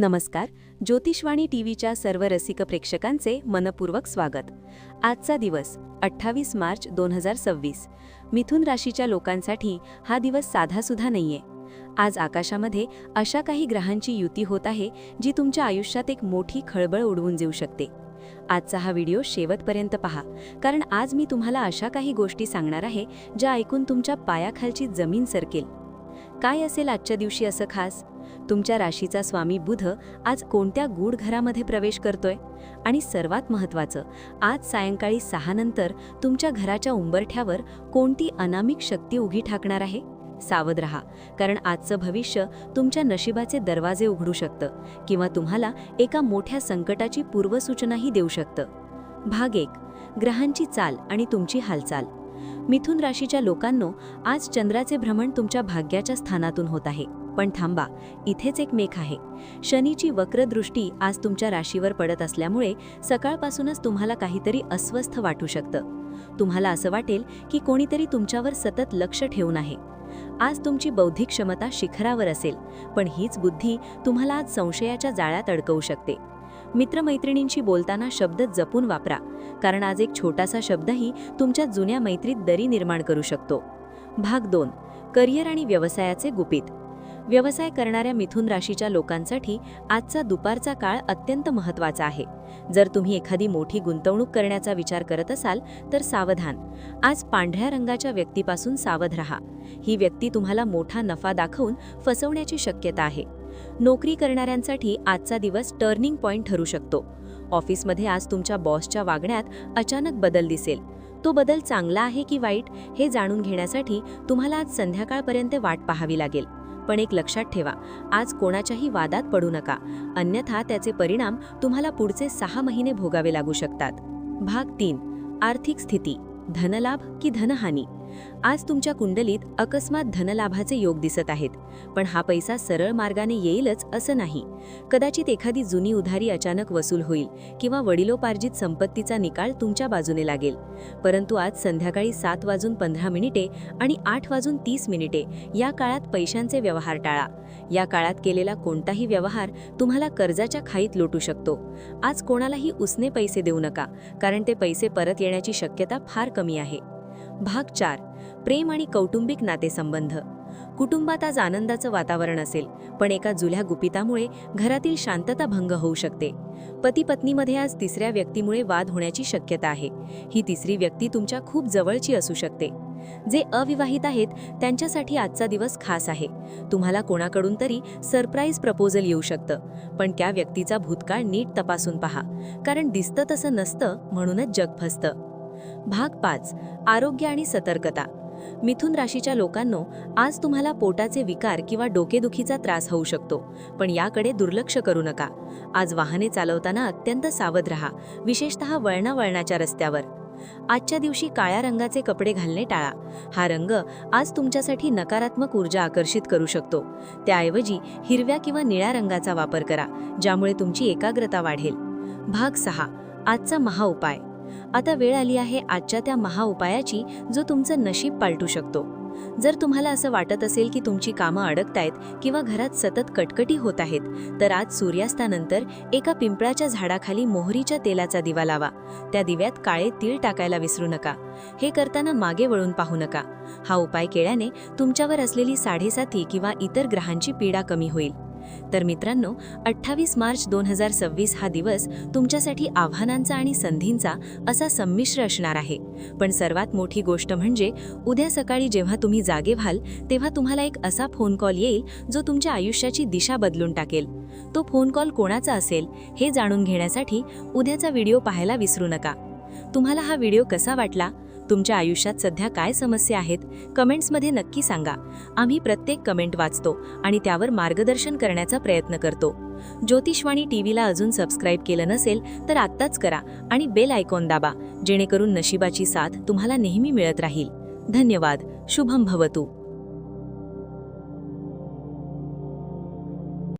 नमस्कार. ज्योतिषवाणी टीव्हीच्या सर्व रसिक प्रेक्षकांचे मनपूर्वक स्वागत. आजचा दिवस 28 मार्च 2026. मिथुन राशीच्या लोकांसाठी हा दिवस साधासुद्धा नाहीये. आज आकाशामध्ये अशा काही ग्रहांची युती होत आहे जी तुमच्या आयुष्यात एक मोठी खळबळ उडवून देऊ शकते. आजचा हा व्हिडिओ शेवटपर्यंत पहा, कारण आज मी तुम्हाला अशा काही गोष्टी सांगणार आहे ज्या ऐकून तुमच्या पायाखालची जमीन सरकेल. काय असेल आजच्या दिवशी असं खास? तुमच्या राशीचा स्वामी बुध आज कोणत्या गूढ घरामध्ये प्रवेश करतोय? आणि सर्वात महत्त्वाचं, आज सायंकाळी 6 नंतर तुमच्या घराच्या उंबरठ्यावर कोणती अनामिक शक्ती उभी ठाकणार आहे? सावध रहा, कारण आजचं भविष्य तुमच्या नशिबाचे दरवाजे उघडू शकतं किंवा तुम्हाला एका मोठ्या संकटाची पूर्वसूचनाही देऊ शकतं. भाग 1. ग्रहांची चाल आणि तुमची हालचाल. मिथुन राशीच्या लोकांनो, आज चंद्राचे भ्रमण तुमच्या भाग्याच्या स्थानातून होत आहे. पण थांबा, इथेच एक मेख आहे. शनीची वक्रदृष्टी आज तुमच्या राशीवर पडत असल्यामुळे सकाळपासूनच तुम्हाला काहीतरी अस्वस्थ वाटू शकतं. तुम्हाला असं वाटेल की कोणीतरी तुमच्यावर सतत लक्ष ठेवून आहे. आज तुमची बौद्धिक क्षमता शिखरावर असेल, पण हीच बुद्धी तुम्हाला आज संशयाच्या जाळ्यात अडकवू शकते. मित्रमैत्रिणींशी बोलताना शब्द जपून वापरा, कारण आज एक छोटासा शब्दही तुमच्या जुन्या मैत्रीत दरी निर्माण करू शकतो. भाग 2. करिअर आणि व्यवसायाचे गुपित. व्यवसाय करणाऱ्या मिथुन राशीच्या लोकांसाठी आजचा दुपारचा काळ अत्यंत महत्त्वाचा आहे. जर तुम्ही एखादी मोठी गुंतवणूक करण्याचा विचार करत असाल तर सावधान. आज पांढऱ्या रंगाच्या व्यक्तीपासून सावध राहा. ही व्यक्ती तुम्हाला मोठा नफा दाखवून फसवण्याची शक्यता आहे. नोकरी करणाऱ्यांसाठी आजचा दिवस टर्निंग पॉइंट ठरू शकतो. ऑफिसमध्ये आज तुमच्या बॉसच्या वागण्यात अचानक बदल दिसेल. तो बदल चांगला आहे की वाईट हे जाणून घेण्यासाठी तुम्हाला आज संध्याकाळपर्यंत वाट पाहावी लागेल. पण एक लक्षात ठेवा, आज कोणाच्याही वादात पडू नका, अन्यथा त्याचे परिणाम तुम्हाला पुढचे 6 महिने भोगावे लागू शकतात. भाग 3. आर्थिक स्थिती, धनलाभ की धनहानी. आज तुमच्या कुंडलीत अकस्मात धनलाभाचे योग दिसत आहेत, पण हा पैसा सरळ मार्गाने येईलच असं नाही. कदाचित एखादी जुनी उधारी अचानक वसूल होईल किंवा वडिलोपार्जित संपत्तीचा निकाल तुमच्या बाजूने लागेल. परंतु आज संध्याकाळी 7:15 आणि 8:30 या काळात पैशांचे व्यवहार टाळा. या काळात केलेला कोणताही व्यवहार तुम्हाला कर्जाच्या खाईत लोटू शकतो. आज कोणालाही उसने पैसे देऊ नका, कारण ते पैसे परत येण्याची शक्यता फार कमी आहे. भाग 4. प्रेम आणि कौटुंबिक नातेसंबंध. कुटुंबात आज आनंदाचं वातावरण असेल, पण एका जुल्या गुपितामुळे घरातील शांतता भंग होऊ शकते. पती पत्नीमध्ये आज तिसऱ्या व्यक्तीमुळे वाद होण्याची शक्यता आहे. ही तिसरी व्यक्ती तुमच्या खूप जवळची असू शकते. जे अविवाहित आहेत त्यांच्यासाठी आजचा दिवस खास आहे. तुम्हाला कोणाकडून तरी सरप्राईज प्रपोजल येऊ शकतं, पण त्या व्यक्तीचा भूतकाळ नीट तपासून पहा, कारण दिसतं तसं नसतं म्हणूनच जग फसतं. भाग 5. आरोग्य आणि सतर्कता. मिथुन राशीच्या लोकांनो, आज तुम्हाला पोटाचे विकार किंवा डोकेदुखीचा त्रास होऊ शकतो, पण याकडे दुर्लक्ष करू नका. आज वाहने चालवताना अत्यंत सावध राहा, विशेषतः वळणावळणाच्या रस्त्यावर. आजच्या दिवशी काळ्या रंगाचे कपडे घालणे टाळा. हा रंग आज तुमच्यासाठी नकारात्मक ऊर्जा आकर्षित करू शकतो. त्याऐवजी हिरव्या किंवा निळ्या रंगाचा वापर करा, ज्यामुळे तुमची एकाग्रता वाढेल. भाग 6. आजचा महाउपाय. आता वेळ आली आहे आजच्या त्या महाउपायाची, जो तुमचं नशीब पालटू शकतो. जर तुम्हाला असं वाटत असेल की तुमची कामं अडकतायत किंवा घरात सतत कटकटी होत आहेत, तर आज सूर्यास्तानंतर एका पिंपळाच्या झाडाखाली मोहरीच्या तेलाचा दिवा लावा. त्या दिव्यात काळे तीळ टाकायला विसरू नका. हे करताना मागे वळून पाहू नका. हा उपाय केल्याने तुमच्यावर असलेली साडेसाती किंवा इतर ग्रहांची पीडा कमी होईल. तर मित्रांनो, 28 मार्च 2026 हा दिवस तुमच्यासाठी आव्हानांचा आणि संधींचा असा संमिश्र असणार आहे. पण सर्वात मोठी गोष्ट म्हणजे उद्या सकाळी जेव्हा तुम्ही जागे व्हाल, तेव्हा तुम्हाला एक असा फोन कॉल येईल जो तुमच्या आयुष्याची दिशा बदलून टाकेल. तो फोन कॉल कोणाचा असेल हे जाणून घेण्यासाठी उद्याचा व्हिडिओ पाहायला विसरू नका. तुम्हाला हा व्हिडिओ कसा वाटला? तुमच्या आयुष्यात सध्या काय समस्या आहेत? कमेंट्समध्ये नक्की सांगा. आम्ही प्रत्येक कमेंट वाचतो आणि त्यावर मार्गदर्शन करण्याचा प्रयत्न करतो. ज्योतिषवाणी टीव्हीला अजून सबस्क्राईब केलं नसेल तर आत्ताच करा आणि बेल आयकॉन दाबा, जेणेकरून नशिबाची साथ तुम्हाला नेहमी मिळत राहील. धन्यवाद. शुभम भवतु.